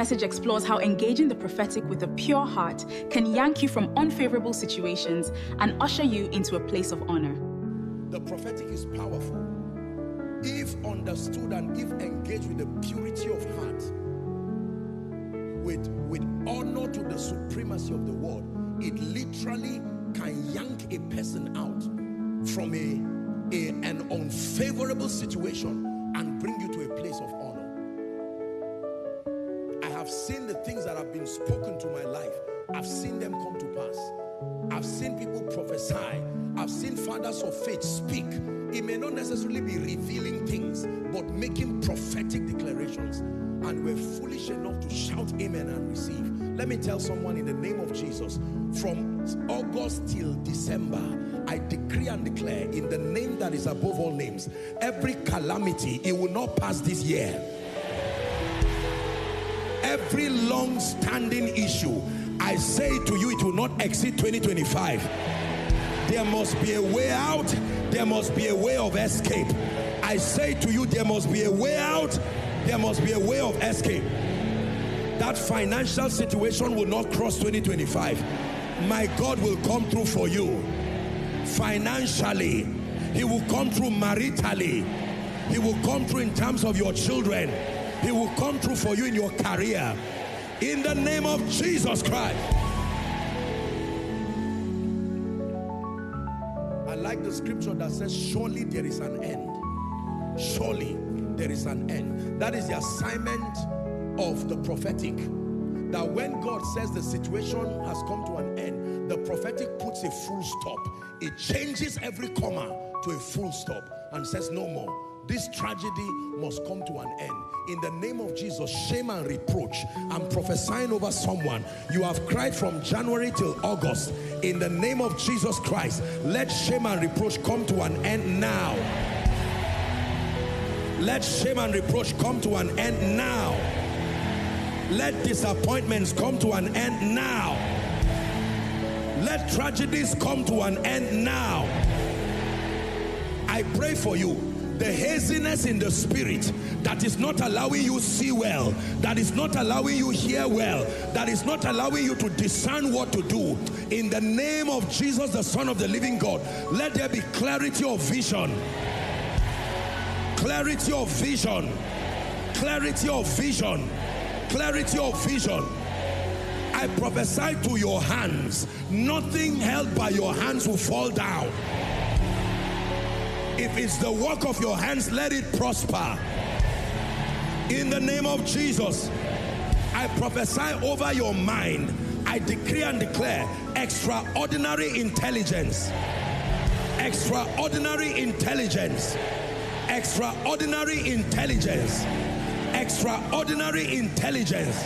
message explores how engaging the prophetic with a pure heart can yank you from unfavorable situations and usher you into a place of honor. The prophetic is powerful. If understood and if engaged with the purity of heart, with honor to the supremacy of the word, it literally can yank a person out from an unfavorable situation and bring you to a place of honor. I have seen the things that have been spoken to my life. I've seen them come to pass. I've seen people prophesy. I've seen fathers of faith speak. It may not necessarily be revealing things, but making prophetic declarations. And we're foolish enough to shout amen and receive. Let me tell someone in the name of Jesus, from August till December, I decree and declare in the name that is above all names, every calamity, it will not pass this year. Every long-standing issue, I say to you, it will not exceed 2025. There must be a way out. There must be a way of escape. I say to you, there must be a way out. There must be a way of escape. That financial situation will not cross 2025. My God will come through for you. Financially, he will come through maritally. He will come through in terms of your children. He will come through for you in your career. In the name of Jesus Christ. I like the scripture that says, surely there is an end. Surely there is an end. That is the assignment of the prophetic. That when God says the situation has come to an end, the prophetic puts a full stop. It changes every comma to a full stop and says no more. This tragedy must come to an end. In the name of Jesus, shame and reproach. I'm prophesying over someone. You have cried from January till August. In the name of Jesus Christ, let shame and reproach come to an end now. Let shame and reproach come to an end now. Let disappointments come to an end now. Let tragedies come to an end now. I pray for you. The haziness in the spirit that is not allowing you see well, that is not allowing you hear well, that is not allowing you to discern what to do. In the name of Jesus, the Son of the living God, let there be clarity of vision. Clarity of vision. Clarity of vision. Clarity of vision. I prophesy to your hands, nothing held by your hands will fall down. If it's the work of your hands, let it prosper. In the name of Jesus, I prophesy over your mind. I decree and declare extraordinary intelligence. Extraordinary intelligence. Extraordinary intelligence. Extraordinary intelligence.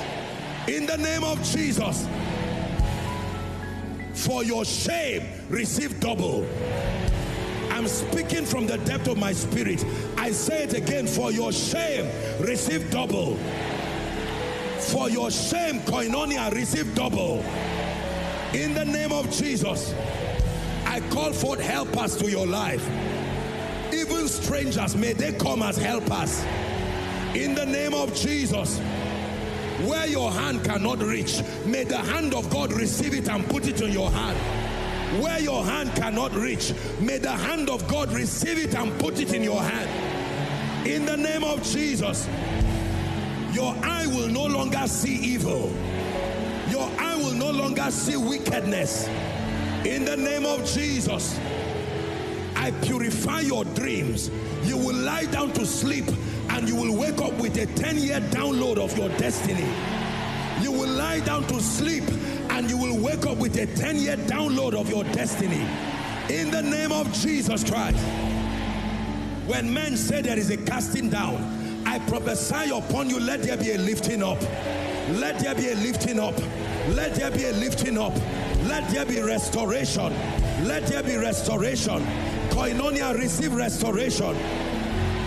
In the name of Jesus. For your shame, receive double. I'm speaking from the depth of my spirit. I say it again. For your shame, receive double. For your shame, Koinonia, receive double. In the name of Jesus, I call forth helpers to your life. Even strangers, may they come as helpers. In the name of Jesus, where your hand cannot reach, may the hand of God receive it and put it in your hand. Where your hand cannot reach, may the hand of God receive it and put it in your hand. In the name of Jesus, your eye will no longer see evil. Your eye will no longer see wickedness. In the name of Jesus, I purify your dreams. You will lie down to sleep and you will wake up with a 10-year download of your destiny. You will lie down to sleep and you will wake up with a 10-year download of your destiny. In the name of Jesus Christ. When men say there is a casting down, I prophesy upon you, let there be a lifting up. Let there be a lifting up. Let there be a lifting up. Let there be restoration. Let there be restoration. Koinonia, receive restoration.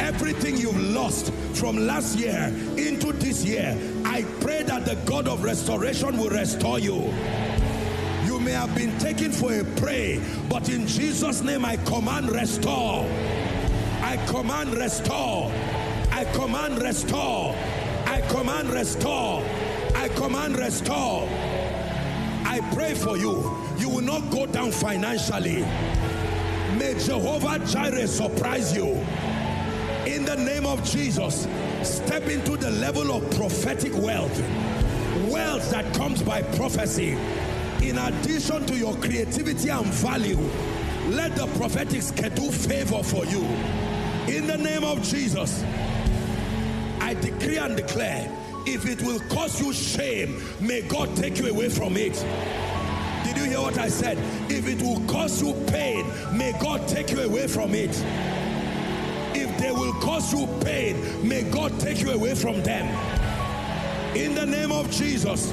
Everything you've lost from last year into this year, I pray that the God of restoration will restore you. You may have been taken for a prey, but in Jesus' name I command restore. I command restore. I command restore. I command restore. I command restore. I pray for you. You will not go down financially. May Jehovah Jireh surprise you. In the name of Jesus, step into the level of prophetic wealth. Wealth that comes by prophecy. In addition to your creativity and value, let the prophetic schedule favor for you. In the name of Jesus, I decree and declare, if it will cause you shame, may God take you away from it. Did you hear what I said? If it will cause you pain, may God take you away from it. If they will cause you pain, may God take you away from them. In the name of Jesus,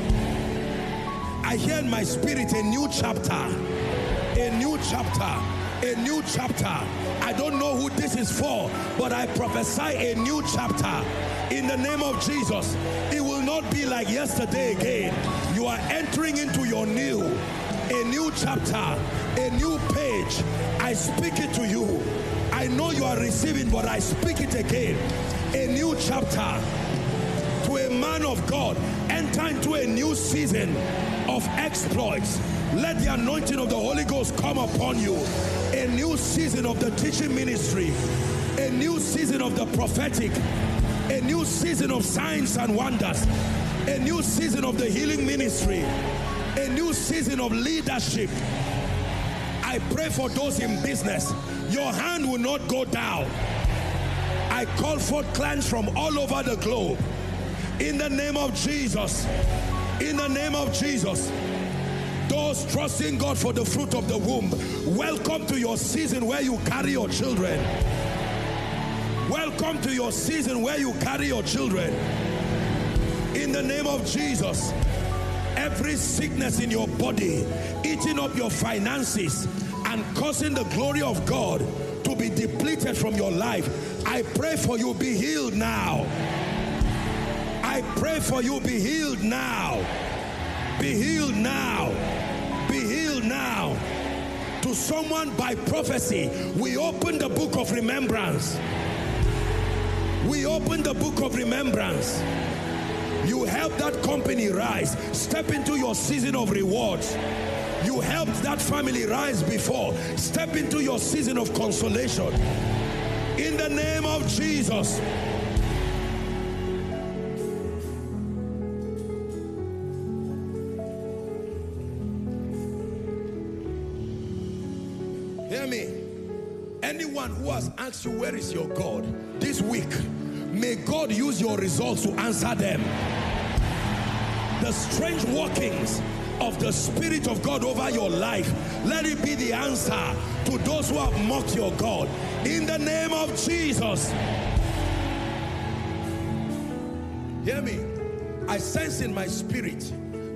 I hear in my spirit a new chapter. A new chapter. A new chapter. I don't know who this is for, but I prophesy a new chapter. In the name of Jesus, it will not be like yesterday again. You are entering into your new, a new chapter, a new page. I speak it to you. I know you are receiving, but I speak it again. A new chapter. To a man of God, enter into a new season of exploits. Let the anointing of the Holy Ghost come upon you. A new season of the teaching ministry. A new season of the prophetic. A new season of signs and wonders. A new season of the healing ministry. A new season of leadership. I pray for those in business. Your hand will not go down. I call forth clients from all over the globe. In the name of Jesus. In the name of Jesus. Those trusting God for the fruit of the womb, welcome to your season where you carry your children. Welcome to your season where you carry your children. In the name of Jesus, every sickness in your body, eating up your finances and causing the glory of God to be depleted from your life, I pray for you, be healed now. I pray for you, be healed now. Be healed now. Be healed now. To someone by prophecy, we open the book of remembrance. We open the book of remembrance. You helped that company rise. Step into your season of rewards. You helped that family rise before. Step into your season of consolation. In the name of Jesus. Hear me. Anyone who has asked you, where is your God, this week, may God use your results to answer them. The strange workings of the Spirit of God over your life, let it be the answer to those who have mocked your God. In the name of Jesus. Hear me. I sense in my spirit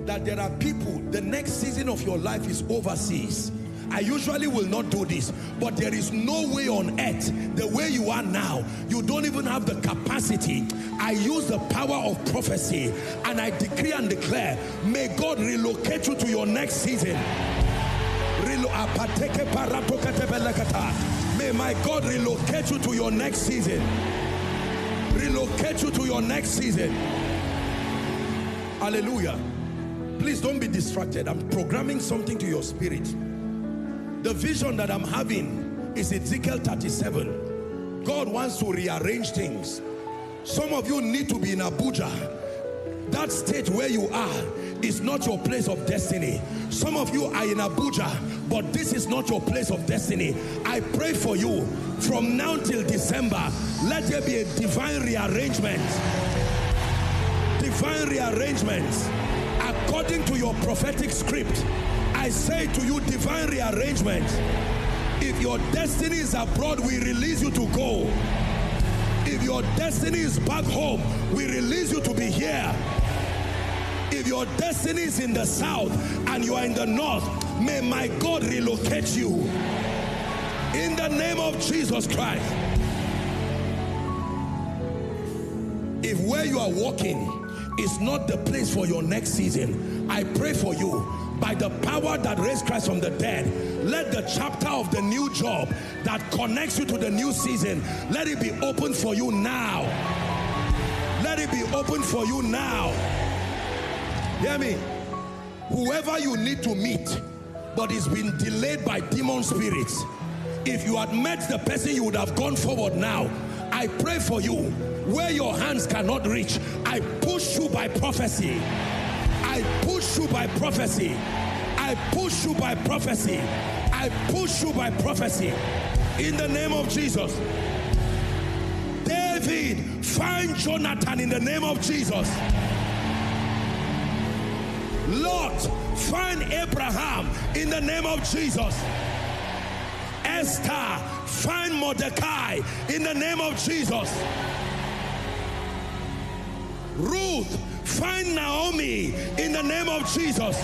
that there are people, the next season of your life is overseas. I usually will not do this, but there is no way on earth, the way you are now, you don't even have the capacity. I use the power of prophecy and I decree and declare, may God relocate you to your next season. May my God relocate you to your next season. Relocate you to your next season. Hallelujah. Please don't be distracted. I'm programming something to your spirit. The vision that I'm having is Ezekiel 37. God wants to rearrange things. Some of you need to be in Abuja. That state where you are is not your place of destiny. Some of you are in Abuja, but this is not your place of destiny. I pray for you from now till December, let there be a divine rearrangement. Divine rearrangement. According to your prophetic script, I say to you, divine rearrangement. If your destiny is abroad, we release you to go. If your destiny is back home, we release you to be here. If your destiny is in the south and you are in the north, may my God relocate you. In the name of Jesus Christ. If where you are walking is not the place for your next season, I pray for you. By the power that raised Christ from the dead, let the chapter of the new job that connects you to the new season, let it be open for you now. Let it be open for you now. Hear me. Whoever you need to meet, but it's been delayed by demon spirits, if you had met the person, you would have gone forward now. I pray for you. Where your hands cannot reach, I push you by prophecy. I push you by prophecy. I push you by prophecy. I push you by prophecy. In the name of Jesus. David, find Jonathan in the name of Jesus. Lord, find Abraham in the name of Jesus. Esther, find Mordecai in the name of Jesus. Ruth, find Naomi in the name of Jesus.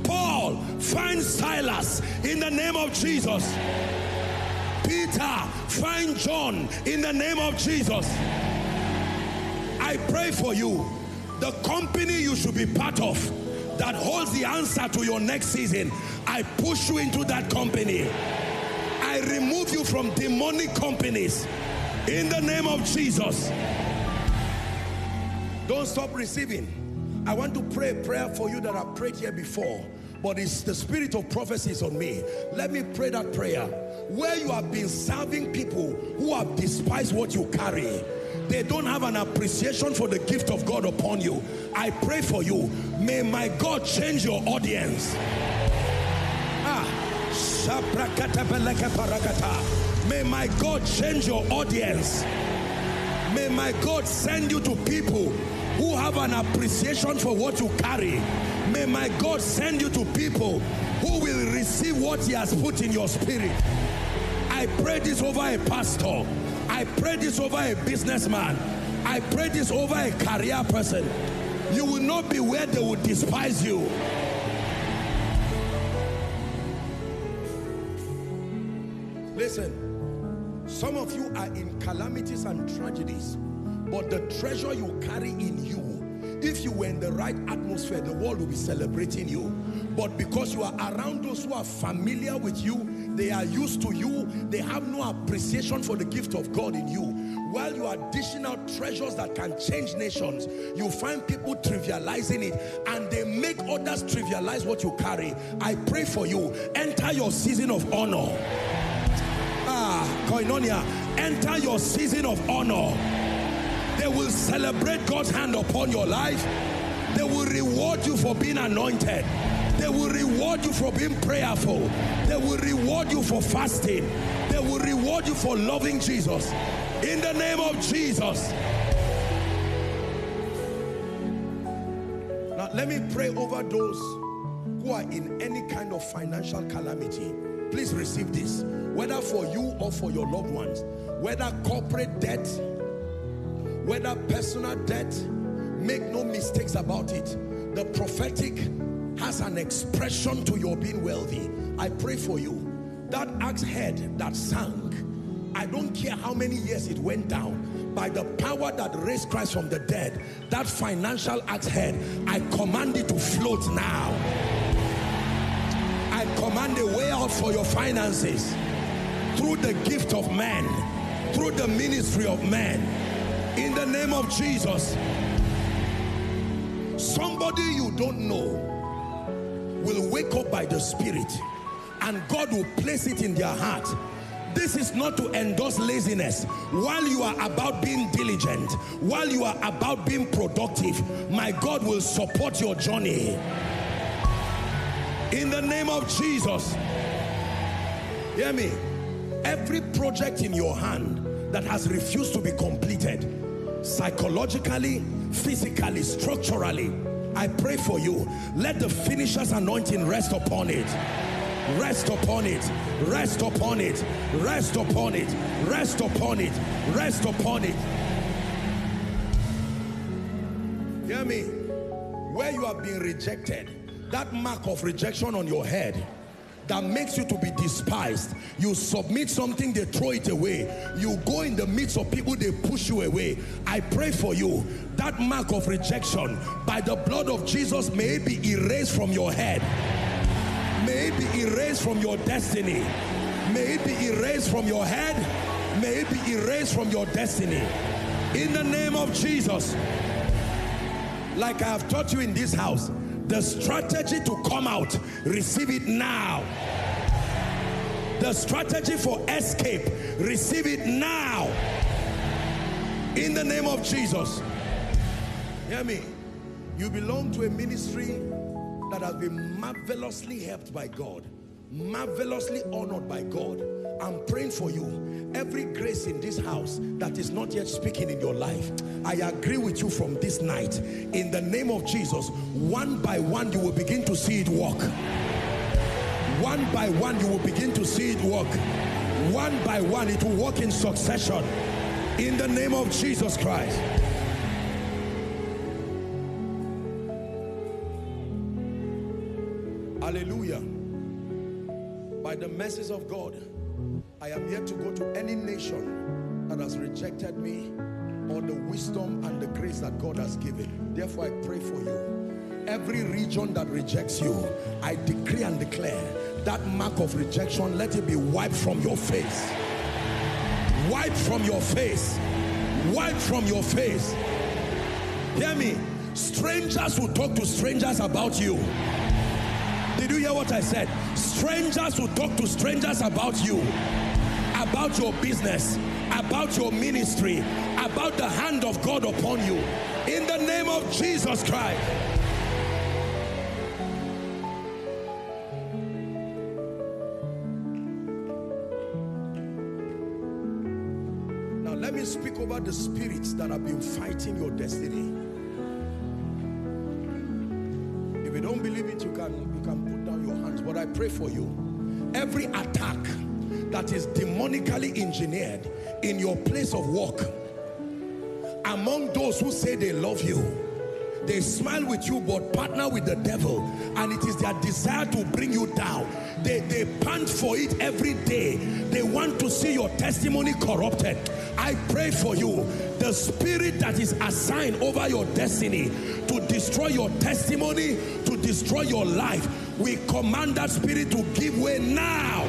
Paul, find Silas in the name of Jesus. Peter, find John in the name of Jesus. I pray for you. The company you should be part of that holds the answer to your next season, I push you into that company. I remove you from demonic companies in the name of Jesus. Don't stop receiving. I want to pray a prayer for you that I've prayed here before, but it's the spirit of prophecy is on me. Let me pray that prayer. Where you have been serving people who have despised what you carry, they don't have an appreciation for the gift of God upon you. I pray for you. May my God change your audience. May my God change your audience. May my God send you to people who have an appreciation for what you carry. May my God send you to people who will receive what he has put in your spirit. I pray this over a pastor. I pray this over a businessman. I pray this over a career person. You will not be where they will despise you. Listen, some of you are in calamities and tragedies, but the treasure you carry in you, if you were in the right atmosphere, the world will be celebrating you. But because you are around those who are familiar with you, they are used to you, they have no appreciation for the gift of God in you. While you are dishing out treasures that can change nations, you find people trivializing it, and they make others trivialize what you carry. I pray for you. Enter your season of honor. Koinonia, enter your season of honor. They will celebrate God's hand upon your life. They will reward you for being anointed. They will reward you for being prayerful. They will reward you for fasting. They will reward you for loving Jesus. In the name of Jesus. Now let me pray over those who are in any kind of financial calamity. Please receive this, whether for you or for your loved ones, whether corporate debt, whether personal debt. Make no mistakes about it. The prophetic has an expression to your being wealthy. I pray for you. That axe head that sank, I don't care how many years it went down, by the power that raised Christ from the dead, that financial axe head, I command it to float now. I command a way out for your finances through the gift of man, through the ministry of man, in the name of Jesus. Somebody you don't know will wake up by the Spirit, and God will place it in their heart. This is not to endorse laziness. While you are about being diligent, while you are about being productive, my God will support your journey. In the name of Jesus. Hear me. Every project in your hand that has refused to be completed, psychologically, physically, structurally, I pray for you. Let the finisher's anointing rest upon it. Rest upon it. Rest upon it. Rest upon it. Rest upon it. Rest upon it. Hear me. Where you have been rejected, that mark of rejection on your head that makes you to be despised, you submit something, they throw it away. You go in the midst of people, they push you away. I pray for you. That mark of rejection, by the blood of Jesus, may it be erased from your head. May it be erased from your destiny. May it be erased from your head. May it be erased from your destiny. In the name of Jesus. Like I have taught you in this house, the strategy to come out, receive it now. The strategy for escape, receive it now. In the name of Jesus. Hear me. You belong to a ministry that has been marvelously helped by God, marvelously honored by God. I'm praying for you. Every grace in this house that is not yet speaking in your life, I agree with you from this night. In the name of Jesus, one by one you will begin to see it work. One by one you will begin to see it work. One by one it will work in succession. In the name of Jesus Christ. Hallelujah. By the mercies of God, I am yet to go to any nation that has rejected me or the wisdom and the grace that God has given. Therefore, I pray for you. Every region that rejects you, I decree and declare that mark of rejection, let it be wiped from your face. Wiped from your face. Wiped from your face. Hear me. Strangers will talk to strangers about you. Did you hear what I said? Strangers will talk to strangers about you, about your business, about your ministry, about the hand of God upon you. In the name of Jesus Christ. Now let me speak over the spirits that have been fighting your destiny. If you don't believe it, you can put down your hands, but I pray for you. Every attack that is demonically engineered in your place of work, among those who say they love you, they smile with you but partner with the devil, and it is their desire to bring you down. They pant for it every day. They want to see your testimony corrupted. I pray for you. The spirit that is assigned over your destiny to destroy your testimony, to destroy your life, we command that spirit to give way now.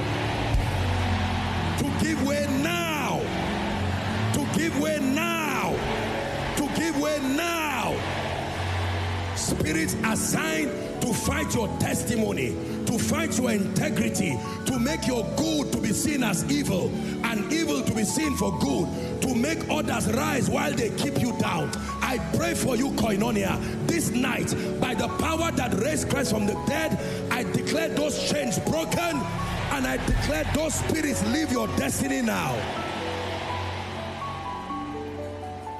To give way now. To give way now. To give way now. Spirits assigned to fight your testimony, to fight your integrity, to make your good to be seen as evil and evil to be seen for good, to make others rise while they keep you down. I pray for you, Koinonia, this night, by the power that raised Christ from the dead, I declare those chains broken, and I declare those spirits leave your destiny now.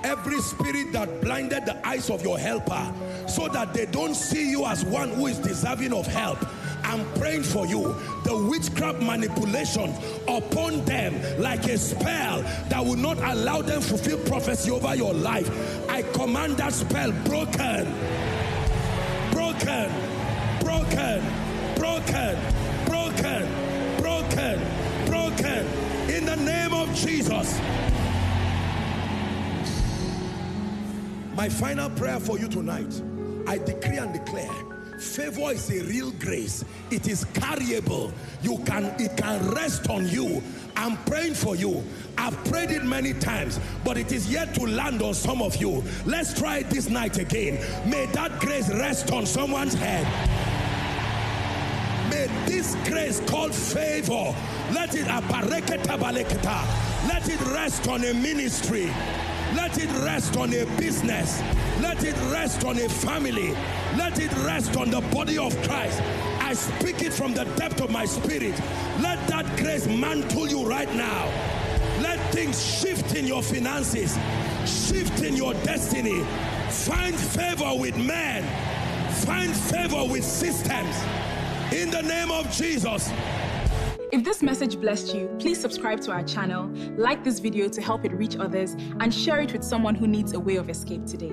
Every spirit that blinded the eyes of your helper so that they don't see you as one who is deserving of help, I'm praying for you. The witchcraft manipulation upon them like a spell that will not allow them to fulfill prophecy over your life, I command that spell broken. Broken. Broken. Broken. Broken. Broken. Broken. In the name of Jesus. My final prayer for you tonight, I decree and declare, favor is a real grace. It is carryable. It can rest on you. I'm praying for you. I've prayed it many times, but it is yet to land on some of you. Let's try it this night again. May that grace rest on someone's head. May this grace called favor, let it rest on a ministry. Let it rest on a business. Let it rest on a family. Let it rest on the body of Christ. I speak it from the depth of my spirit. Let that grace mantle you right now. Let things shift in your finances. Shift in your destiny. Find favor with men. Find favor with systems. In the name of Jesus. If this message blessed you, please subscribe to our channel, like this video to help it reach others, and share it with someone who needs a way of escape today.